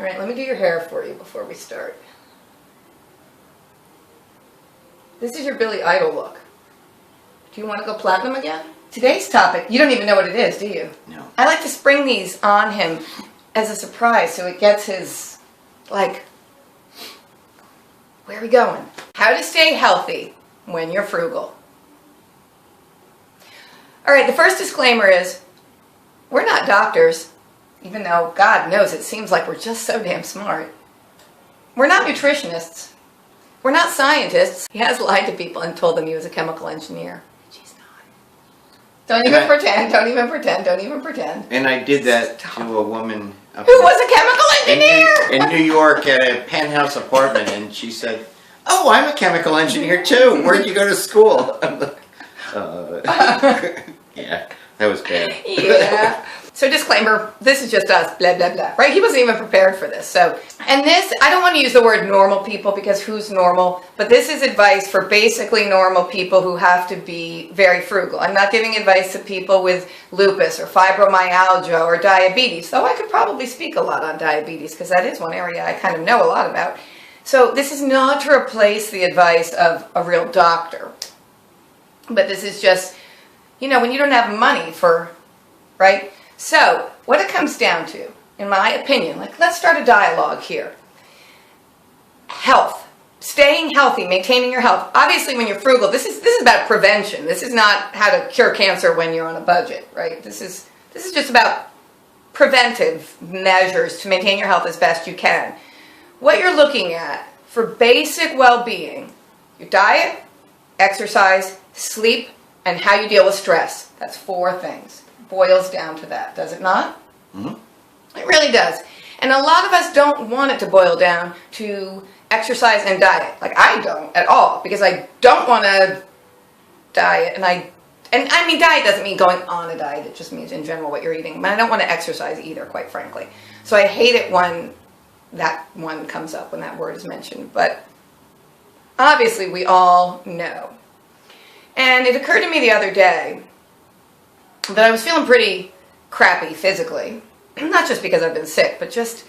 All right, let me do your hair for you before we start. This is your Billy Idol look. Do you want to go platinum again? Today's topic, you don't even know what it is, do you? No. I like to spring these on him as a surprise so it gets his, like, where are we going? How to stay healthy when you're frugal. All right, the first disclaimer is, we're not doctors, even though God knows it seems like we're just so damn smart. We're not nutritionists. We're not scientists. He has lied to people and told them he was a chemical engineer. He's not. Don't even pretend, don't even pretend, don't even pretend. And I did that to a woman who was a chemical engineer in New York at a penthouse apartment, and she said, "Oh, I'm a chemical engineer too. Where'd you go to school?" I'm like, yeah, that was bad. Yeah. So disclaimer, this is just us, blah, blah, blah, right? He wasn't even prepared for this. So, and this, I don't want to use the word normal people because who's normal? But this is advice for basically normal people who have to be very frugal. I'm not giving advice to people with lupus or fibromyalgia or diabetes, though I could probably speak a lot on diabetes because that is one area I kind of know a lot about. So this is not to replace the advice of a real doctor. But this is just, you know, when you don't have money for, right? So, what it comes down to, in my opinion, like, let's start a dialogue here. Health. Staying healthy, maintaining your health. Obviously, when you're frugal, this is about prevention. This is not how to cure cancer when you're on a budget, right? This is just about preventive measures to maintain your health as best you can. What you're looking at for basic well-being, your diet, exercise, sleep, and how you deal with stress. That's 4 things. Boils down to that, does it not? Mm-hmm. It really does. And a lot of us don't want it to boil down to exercise and diet. Like, I don't at all, because I don't want to diet, and I mean, diet doesn't mean going on a diet, it just means in general what you're eating. But I don't want to exercise either, quite frankly. So I hate it when that one comes up, when that word is mentioned. But obviously we all know. And it occurred to me the other day that I was feeling pretty crappy physically. Not just because I've been sick, but just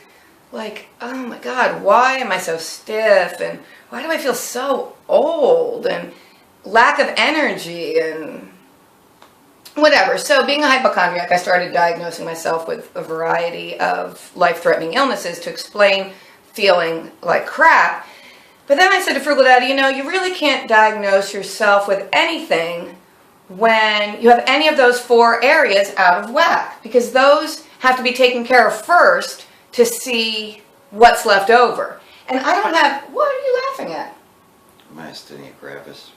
like, oh my God, why am I so stiff? And why do I feel so old? And lack of energy and whatever. So being a hypochondriac, I started diagnosing myself with a variety of life-threatening illnesses to explain feeling like crap. But then I said to Frugal Daddy, you know, you really can't diagnose yourself with anything when you have any of those 4 areas out of whack, because those have to be taken care of first to see what's left over. And I don't have, what are you laughing at? Myasthenia gravis.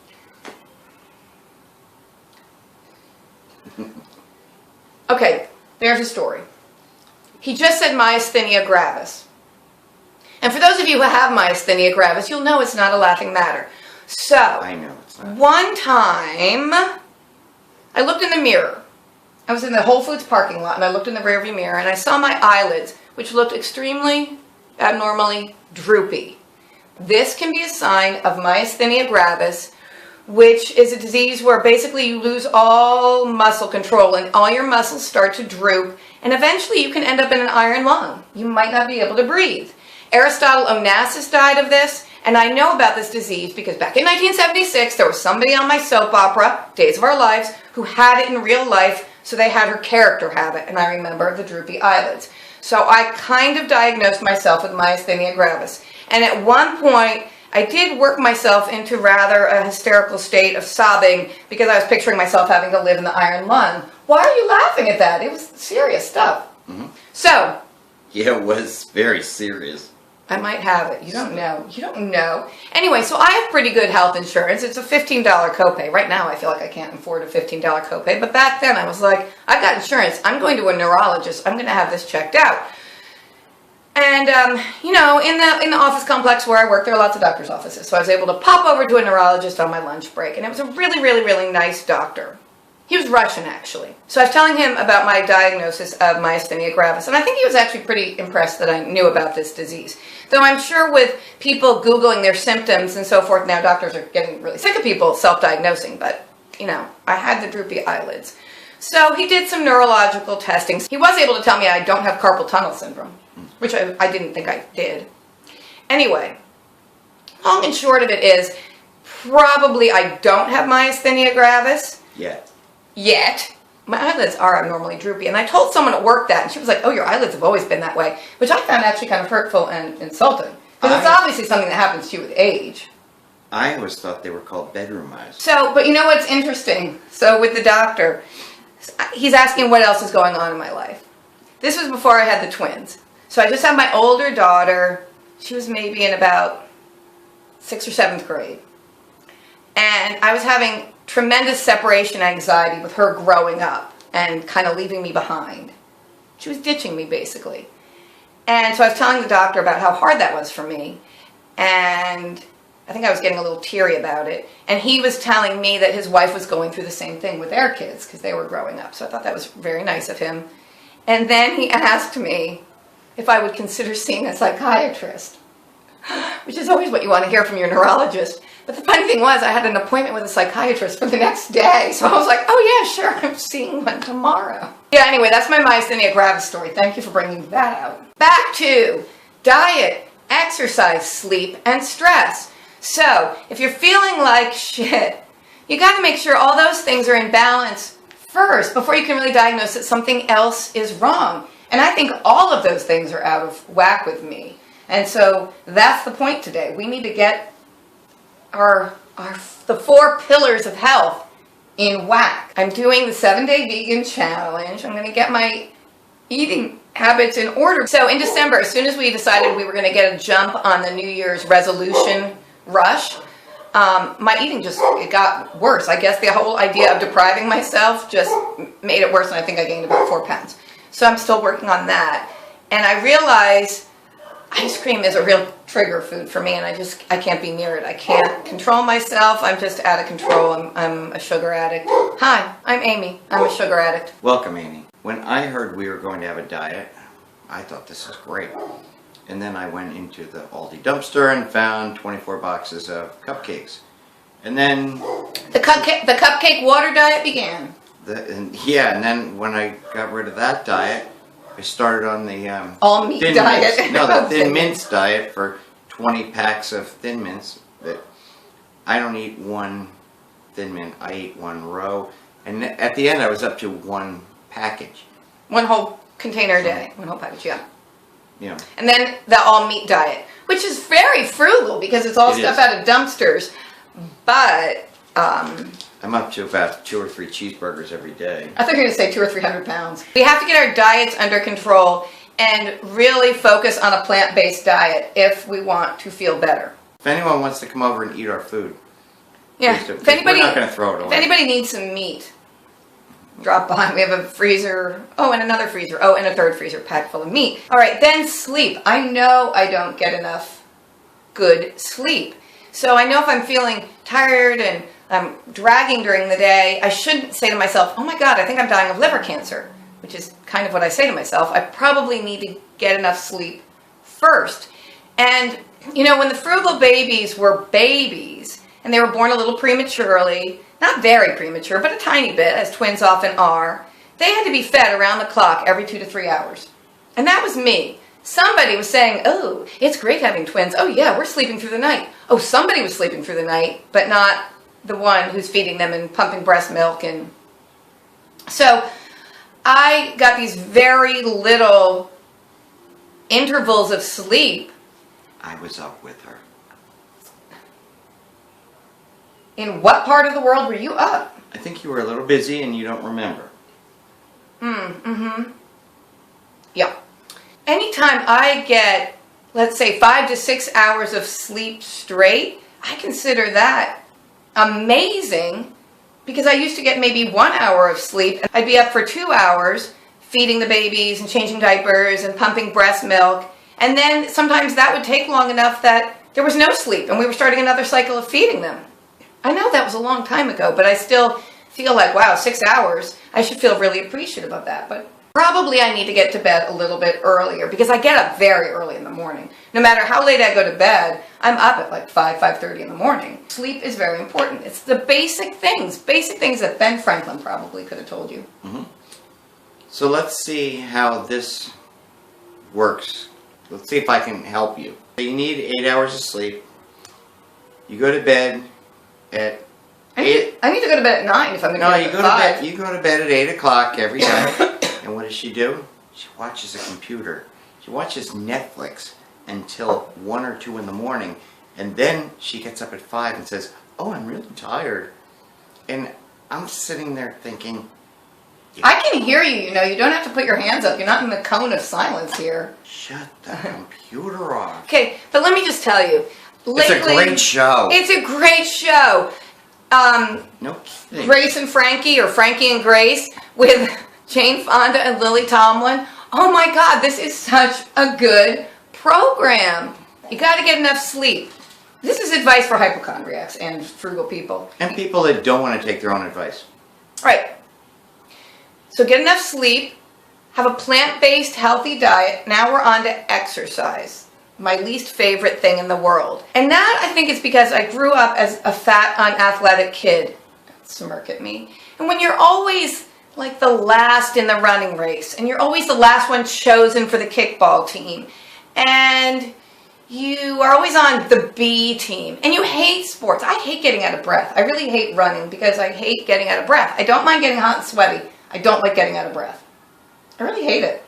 Okay, there's a story. He just said myasthenia gravis. And for those of you who have myasthenia gravis, you'll know it's not a laughing matter. So, I know it's not. One time, I looked in the mirror. I was in the Whole Foods parking lot, and I looked in the rearview mirror, and I saw my eyelids, which looked extremely abnormally droopy. This can be a sign of myasthenia gravis, which is a disease where basically you lose all muscle control, and all your muscles start to droop, and eventually you can end up in an iron lung. You might not be able to breathe. Aristotle Onassis died of this, and I know about this disease because back in 1976, there was somebody on my soap opera, Days of Our Lives, who had it in real life, so they had her character have it, and I remember the droopy eyelids. So I kind of diagnosed myself with myasthenia gravis. And at one point, I did work myself into rather a hysterical state of sobbing because I was picturing myself having to live in the iron lung. Why are you laughing at that? It was serious stuff. Mm-hmm. So. Yeah, it was very serious. I might have it. You don't know. You don't know. Anyway, so I have pretty good health insurance. It's a $15 copay. Right now, I feel like I can't afford a $15 copay. But back then, I was like, I've got insurance. I'm going to a neurologist. I'm going to have this checked out. And, you know, in the office complex where I work, there are lots of doctor's offices. So I was able to pop over to a neurologist on my lunch break. And it was a really, really, really nice doctor. He was Russian, actually. So I was telling him about my diagnosis of myasthenia gravis, and I think he was actually pretty impressed that I knew about this disease. Though I'm sure with people Googling their symptoms and so forth, now doctors are getting really sick of people self-diagnosing, but, you know, I had the droopy eyelids. So he did some neurological testing. He was able to tell me I don't have carpal tunnel syndrome. which I didn't think I did. Anyway, long and short of it is, probably I don't have myasthenia gravis. Yet. My eyelids are abnormally droopy. And I told someone at work that, and she was like, oh, your eyelids have always been that way, which I found actually kind of hurtful and insulting. Because it's obviously something that happens to you with age. I always thought they were called bedroom eyes. So, but you know what's interesting? So with the doctor, he's asking what else is going on in my life. This was before I had the twins. So I just had my older daughter. She was maybe in about 6th or 7th grade. And I was having tremendous separation anxiety with her growing up and kind of leaving me behind. She was ditching me, basically. And so I was telling the doctor about how hard that was for me. And I think I was getting a little teary about it. And he was telling me that his wife was going through the same thing with their kids because they were growing up. So I thought that was very nice of him. And then he asked me if I would consider seeing a psychiatrist, which is always what you want to hear from your neurologist. But the funny thing was, I had an appointment with a psychiatrist for the next day. So I was like, oh yeah, sure, I'm seeing one tomorrow. Yeah, anyway, that's my myasthenia gravis story. Thank you for bringing that out. Back to diet, exercise, sleep, and stress. So, if you're feeling like shit, you got to make sure all those things are in balance first before you can really diagnose that something else is wrong. And I think all of those things are out of whack with me. And so that's the point today. We need to get the 4 pillars of health in whack. I'm doing the 7-day vegan challenge. I'm going to get my eating habits in order. So in December, as soon as we decided we were going to get a jump on the New Year's resolution rush, my eating it got worse. I guess the whole idea of depriving myself just made it worse, and I think I gained about 4 pounds. So I'm still working on that. And I realize ice cream is a real trigger food for me, and I can't be near it. I can't control myself. I'm just out of control. I'm a sugar addict. Hi, I'm Amy. I'm a sugar addict. Welcome, Amy. When I heard we were going to have a diet, I thought this was great. And then I went into the Aldi dumpster and found 24 boxes of cupcakes. And then the cupcake water diet began. And then when I got rid of that diet, I started on the all meat diet. The Thin Mints diet for 20 packs of Thin Mints. That I don't eat one Thin Mint, I eat one row. And at the end, I was up to 1 package. 1 whole container a day. 1 whole package, yeah. Yeah. And then the all meat diet, which is very frugal because it's all stuff out of dumpsters. But I'm up to about 2 or 3 cheeseburgers every day. I thought you were going to say 200 or 300 pounds. We have to get our diets under control and really focus on a plant-based diet if we want to feel better. If anyone wants to come over and eat our food, yeah. If anybody, we're not going to throw it away. If anybody needs some meat, drop by. We have a freezer. Oh, and another freezer. Oh, and a 3rd freezer packed full of meat. All right, then sleep. I know I don't get enough good sleep. So I know if I'm feeling tired and I'm dragging during the day, I shouldn't say to myself, oh my God, I think I'm dying of liver cancer, which is kind of what I say to myself. I probably need to get enough sleep first. And, when the frugal babies were babies and they were born a little prematurely, not very premature, but a tiny bit, as twins often are, they had to be fed around the clock every 2 to 3 hours. And that was me. Somebody was saying, oh, it's great having twins. Oh yeah, we're sleeping through the night. Oh, somebody was sleeping through the night, but not the one who's feeding them and pumping breast milk. And so I got these very little intervals of sleep. I was up with her. In what part of the world were you up? I think you were a little busy and you don't remember. Yeah. Anytime I get, let's say, 5 to 6 hours of sleep straight, I consider that amazing because I used to get maybe 1 hour of sleep. I'd be up for 2 hours feeding the babies and changing diapers and pumping breast milk. And then sometimes that would take long enough that there was no sleep and we were starting another cycle of feeding them. I know that was a long time ago, but I still feel like, wow, 6 hours. I should feel really appreciative of that. But probably I need to get to bed a little bit earlier because I get up very early in the morning. No matter how late I go to bed, I'm up at like 5:30 in the morning. Sleep is very important. It's the basic things that Ben Franklin probably could have told you. So let's see how this works. Let's see if I can help you. You need 8 hours of sleep. You go to bed at I need to go to bed at 9 if I'm going to No, get you up go at to 5. bed. You go to bed at 8 o'clock every night. And what does she do? She watches a computer. She watches Netflix until 1 or 2 in the morning, and then she gets up at 5 and says, "Oh, I'm really tired." And I'm sitting there thinking, I can hear you, you know. You don't have to put your hands up. You're not in the cone of silence here. "Shut the computer off." Okay, but let me just tell you. Lately, It's a great show. It's a great show. No kidding. Grace and Frankie, or Frankie and Grace, with Jane Fonda and Lily Tomlin. Oh my God, this is such a good program. You got to get enough sleep. This is advice for hypochondriacs and frugal people. And people that don't want to take their own advice. Right. So get enough sleep, have a plant-based healthy diet. Now we're on to exercise. My least favorite thing in the world. And that, I think, is because I grew up as a fat, unathletic kid. Smirk at me. And when you're always like the last in the running race, and you're always the last one chosen for the kickball team, and you are always on the B team, and you hate sports. I hate getting out of breath. I really hate running because I hate getting out of breath. I don't mind getting hot and sweaty. I don't like getting out of breath. I really hate it.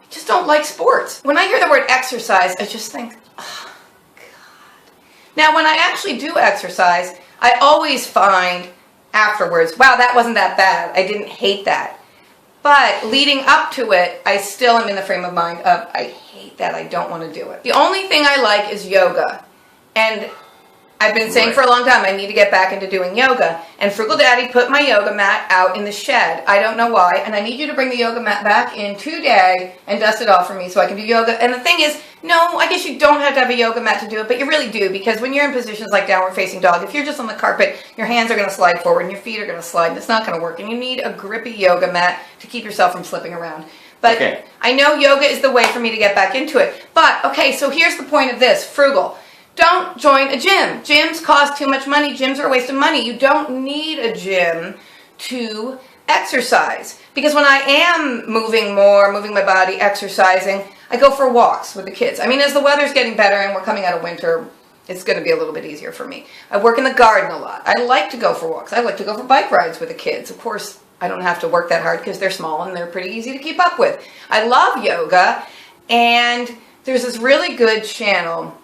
I just don't like sports. When I hear the word exercise, I just think, oh, God. Now, when I actually do exercise, I always find afterwards, wow, that wasn't that bad. I didn't hate that. But leading up to it, I still am in the frame of mind of, I hate that, I don't want to do it. The only thing I like is yoga. And I've been saying for a long time, I need to get back into doing yoga. And Frugal Daddy put my yoga mat out in the shed. I don't know why. And I need you to bring the yoga mat back in today and dust it off for me so I can do yoga. And the thing is, no, I guess you don't have to have a yoga mat to do it, but you really do. Because when you're in positions like downward facing dog, if you're just on the carpet, your hands are going to slide forward and your feet are going to slide. And it's not going to work. And you need a grippy yoga mat to keep yourself from slipping around. But okay. I know yoga is the way for me to get back into it. But, okay, so here's the point of this, Frugal. Don't join a gym. Gyms cost too much money. Gyms are a waste of money. You don't need a gym to exercise. Because when I am moving my body, exercising, I go for walks with the kids. I mean, as the weather's getting better and we're coming out of winter, it's going to be a little bit easier for me. I work in the garden a lot. I like to go for walks. I like to go for bike rides with the kids. Of course, I don't have to work that hard because they're small and they're pretty easy to keep up with. I love yoga, and there's this really good channel.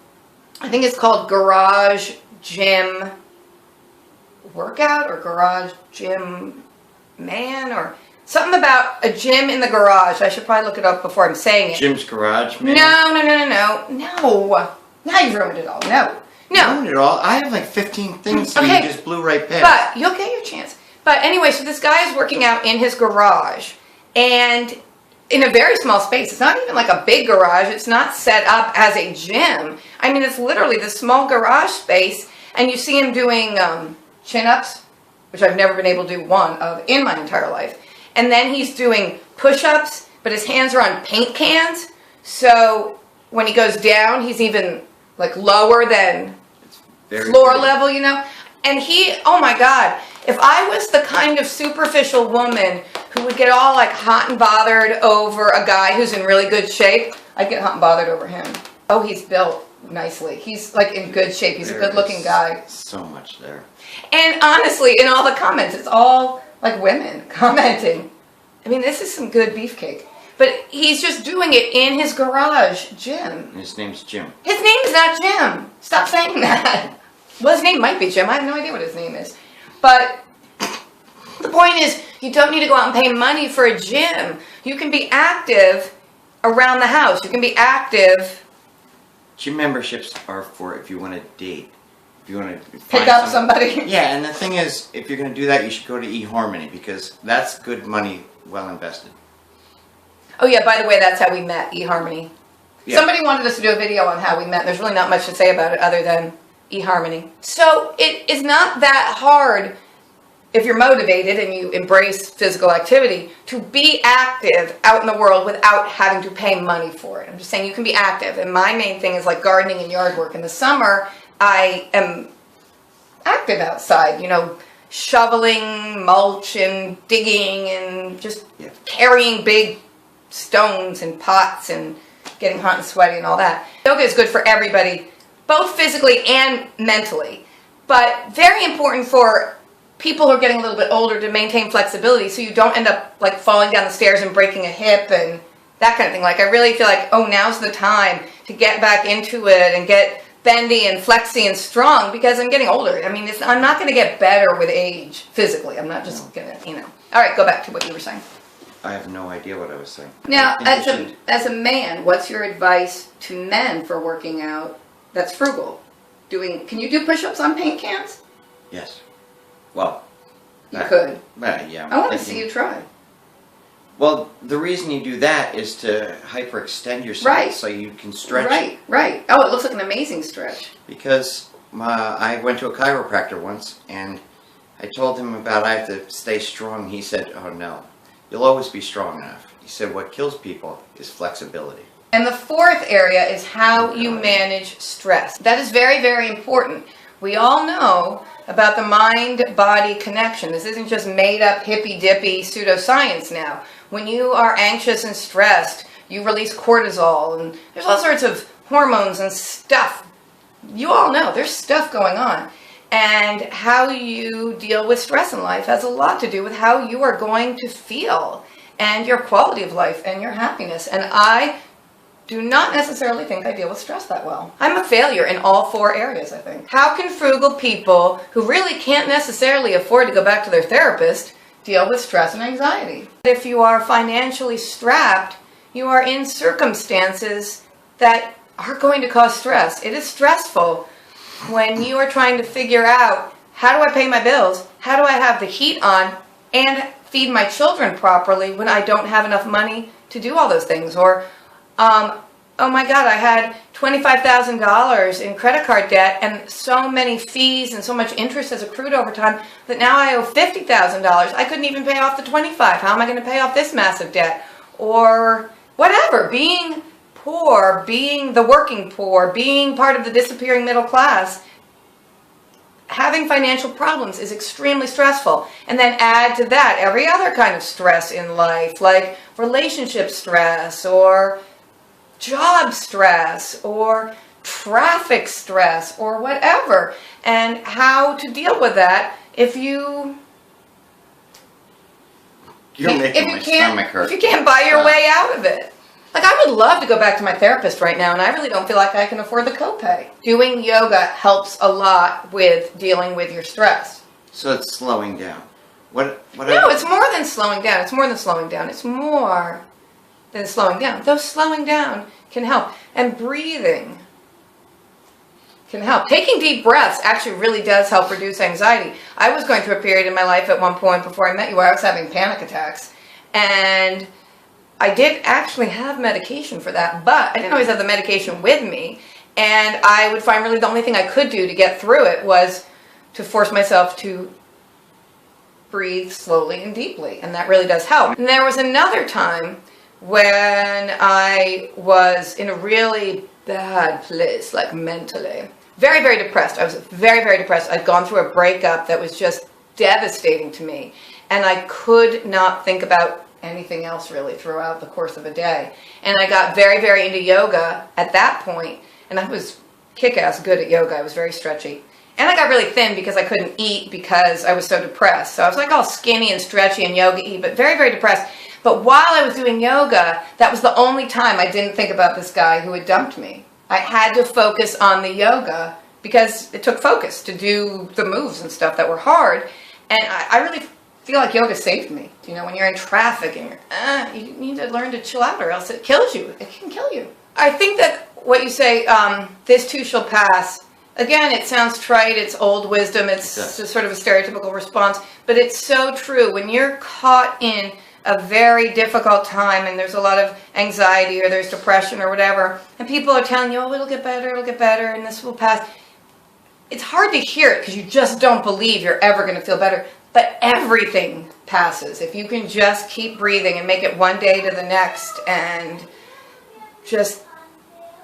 I think it's called Garage Gym Workout or Garage Gym Man or something about a gym in the garage. I should probably look it up before I'm saying it. Jim's Garage Man? No. Now you've ruined it all. No. Ruined it all? I have like 15 things so okay. You just blew right past. But you'll get your chance. But anyway, so this guy is working out in his garage and in a very small space. It's not even like a big garage. It's not set up as a gym. I mean, it's literally this small garage space, and you see him doing chin-ups, which I've never been able to do one of in my entire life. And then he's doing push-ups, but his hands are on paint cans, so when he goes down, he's even like lower than floor level, you know? And he, oh my God, if I was the kind of superficial woman who would get all like hot and bothered over a guy who's in really good shape, I'd get hot and bothered over him. Oh, he's built nicely. He's like in good shape. He's a good looking guy. So much there. And honestly, in all the comments, it's all like women commenting. I mean, this is some good beefcake. But he's just doing it in his garage gym. His name's Jim. His name's not Jim. Stop saying that. Well, his name might be Jim. I have no idea what his name is. But the point is, you don't need to go out and pay money for a gym. You can be active around the house. You can be active. Gym memberships are for if you want to date. If you want to pick up somebody. Yeah, and the thing is, if you're going to do that, you should go to eHarmony because that's good money well invested. Oh yeah, by the way, that's how we met, eHarmony. Yeah. Somebody wanted us to do a video on how we met. There's really not much to say about it other than eHarmony. So it is not that hard if you're motivated and you embrace physical activity to be active out in the world without having to pay money for it. I'm just saying you can be active. And my main thing is like gardening and yard work. In the summer, I am active outside, you know, shoveling, mulch and digging and just carrying big stones and pots and getting hot and sweaty and all that. Yoga is good for everybody, both physically and mentally, but very important for people who are getting a little bit older to maintain flexibility so you don't end up like falling down the stairs and breaking a hip and that kind of thing. Like I really feel like, oh, now's the time to get back into it and get bendy and flexy and strong because I'm getting older. I mean, I'm not going to get better with age physically. I'm not just going to, All right, go back to what you were saying. I have no idea what I was saying. Now, as a man, what's your advice to men for working out that's frugal? Can you do push-ups on paint cans? Yes. Well, you could. Yeah. I want to see you try. Well, the reason you do that is to hyperextend yourself so you can stretch. Right. Oh, it looks like an amazing stretch. Because I went to a chiropractor once, and I told him about I have to stay strong. He said, oh, no, you'll always be strong enough. He said, what kills people is flexibility. And the fourth area is how you manage stress. That is very, very important. We all know about the mind-body connection. This isn't just made-up, hippy-dippy pseudoscience now. When you are anxious and stressed, you release cortisol, and there's all sorts of hormones and stuff. You all know there's stuff going on. And how you deal with stress in life has a lot to do with how you are going to feel and your quality of life and your happiness. And I do not necessarily think I deal with stress that well. I'm a failure in all four areas, I think. How can frugal people who really can't necessarily afford to go back to their therapist deal with stress and anxiety? If you are financially strapped, you are in circumstances that are going to cause stress. It is stressful when you are trying to figure out, how do I pay my bills? How do I have the heat on and feed my children properly when I don't have enough money to do all those things? Or oh my God, I had $25,000 in credit card debt and so many fees and so much interest has accrued over time that now I owe $50,000. I couldn't even pay off the 25. How am I going to pay off this massive debt? Or whatever, being poor, being the working poor, being part of the disappearing middle class, having financial problems is extremely stressful. And then add to that every other kind of stress in life, like relationship stress or job stress or traffic stress or whatever, and how to deal with that if you can't buy your way out of it. Like, I would love to go back to my therapist right now, and I really don't feel like I can afford the copay. Doing yoga helps a lot with dealing with your stress. So it's slowing down. No, it's more than slowing down. It's more than slowing down. It's more than slowing down. Though slowing down can help. And breathing can help. Taking deep breaths actually really does help reduce anxiety. I was going through a period in my life at one point before I met you where I was having panic attacks. And I did actually have medication for that, but I didn't always have the medication with me. And I would find really the only thing I could do to get through it was to force myself to breathe slowly and deeply. And that really does help. And there was another time when I was in a really bad place, like mentally. Very, very depressed. I was very, very depressed. I'd gone through a breakup that was just devastating to me. And I could not think about anything else really throughout the course of a day. And I got very, very into yoga at that point. And I was kick-ass good at yoga. I was very stretchy. And I got really thin because I couldn't eat because I was so depressed. So I was like all skinny and stretchy and yoga-y, but very, very depressed. But while I was doing yoga, that was the only time I didn't think about this guy who had dumped me. I had to focus on the yoga because it took focus to do the moves and stuff that were hard. And I really feel like yoga saved me. You know, when you're in traffic and you need to learn to chill out or else it kills you. It can kill you. I think that what you say, this too shall pass, again, it sounds trite, it's old wisdom, it's just sort of a stereotypical response, but it's so true. When you're caught in a very difficult time and there's a lot of anxiety or there's depression or whatever, and people are telling you, oh, it'll get better, and this will pass. It's hard to hear it because you just don't believe you're ever going to feel better, but everything passes. If you can just keep breathing and make it one day to the next and just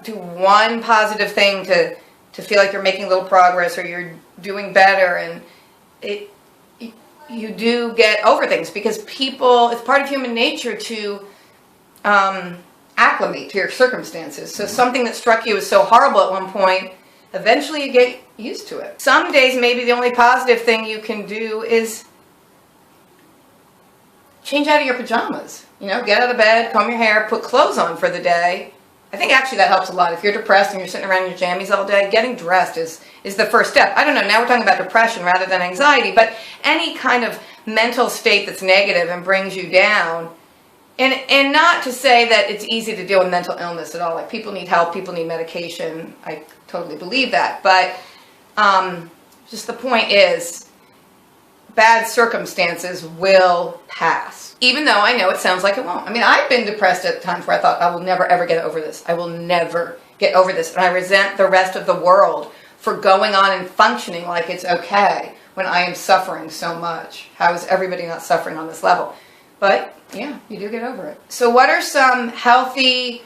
do one positive thing to feel like you're making a little progress or you're doing better, and you do get over things because people, it's part of human nature to acclimate to your circumstances. So something that struck you as so horrible at one point, eventually you get used to it. Some days maybe the only positive thing you can do is change out of your pajamas. You know, get out of bed, comb your hair, put clothes on for the day. I think actually that helps a lot. If you're depressed and you're sitting around in your jammies all day, getting dressed is the first step. I don't know, now we're talking about depression rather than anxiety, but any kind of mental state that's negative and brings you down. And not to say that it's easy to deal with mental illness at all. Like, people need help, people need medication. I totally believe that. But just the point is, bad circumstances will pass. Even though I know it sounds like it won't. I mean, I've been depressed at times where I thought, I will never ever get over this. I will never get over this. And I resent the rest of the world for going on and functioning like it's okay when I am suffering so much. How is everybody not suffering on this level? But yeah, you do get over it. So what are some healthy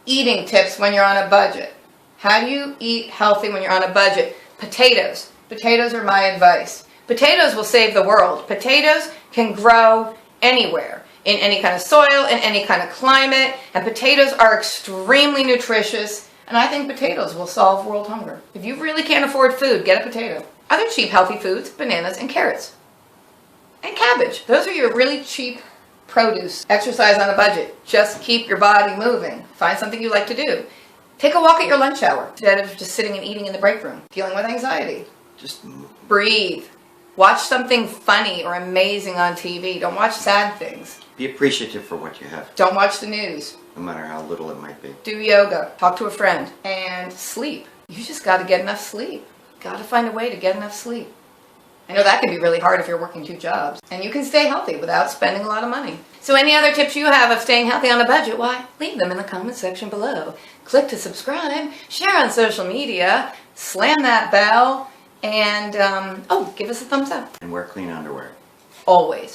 eating tips when you're on a budget? How do you eat healthy when you're on a budget? Potatoes. Potatoes are my advice. Potatoes will save the world. Potatoes can grow anywhere, in any kind of soil, in any kind of climate, and potatoes are extremely nutritious, and I think potatoes will solve world hunger. If you really can't afford food, get a potato. Other cheap healthy foods, bananas and carrots. And cabbage. Those are your really cheap produce. Exercise on a budget. Just keep your body moving. Find something you like to do. Take a walk at your lunch hour instead of just sitting and eating in the break room. Dealing with anxiety. Just Breathe. Watch something funny or amazing on TV. Don't watch sad things. be appreciative for what you have, Don't watch the news. no matter how little it might be. Do yoga. Talk to a friend. And sleep. You just got to get enough sleep. Got to find a way to get enough sleep. I know that can be really hard if you're working 2 jobs. And you can stay healthy without spending a lot of money. So any other tips you have of staying healthy on a budget, why, leave them in the comment section below. Click to subscribe, share on social media, slam that bell, and, give us a thumbs up. And wear clean underwear. Always.